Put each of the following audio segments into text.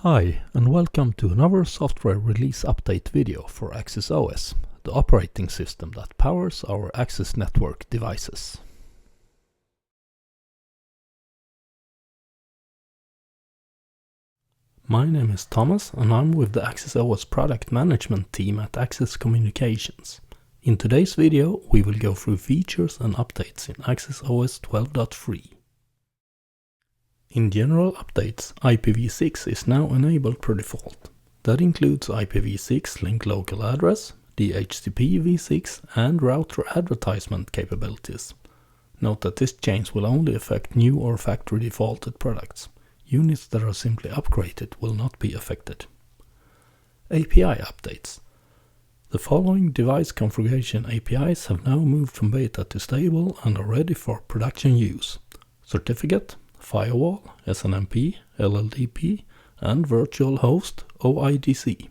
Hi, and welcome to another software release update video for Axis OS, the operating system that powers our Axis Network devices. My name is Thomas, and I'm with the Axis OS product management team at Axis Communications. In today's video, we will go through features and updates in Axis OS 12.3. In general updates, IPv6 is now enabled per default. That includes IPv6 link local address, DHCP v6 and router advertisement capabilities. Note that this change will only affect new or factory defaulted products. Units that are simply upgraded will not be affected. API updates. The following device configuration APIs have now moved from beta to stable and are ready for production use. Certificate, Firewall, SNMP, LLDP, and Virtual Host OIDC.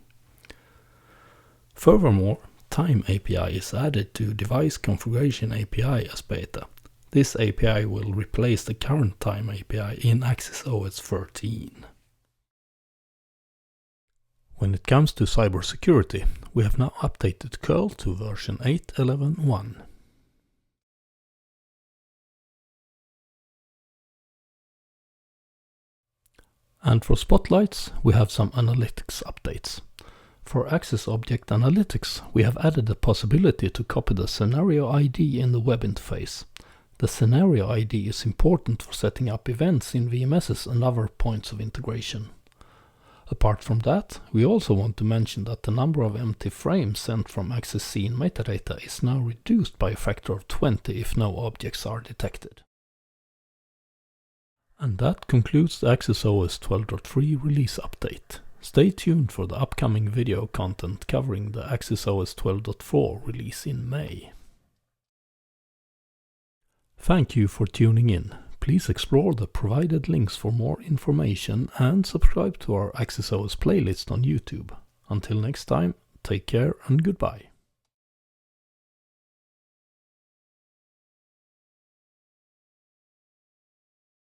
Furthermore, Time API is added to Device Configuration API as beta. This API will replace the current Time API in Axis OS 13. When it comes to cybersecurity, we have now updated curl to version 8.11.1. And for Spotlights, we have some analytics updates. For Axis Object Analytics, we have added the possibility to copy the scenario ID in the web interface. The scenario ID is important for setting up events in VMSs and other points of integration. Apart from that, we also want to mention that the number of empty frames sent from Axis Scene metadata is now reduced by a factor of 20 if no objects are detected. And that concludes the Axis OS 12.3 release update. Stay tuned for the upcoming video content covering the Axis OS 12.4 release in May. Thank you for tuning in. Please explore the provided links for more information and subscribe to our Axis OS playlist on YouTube. Until next time, take care and goodbye.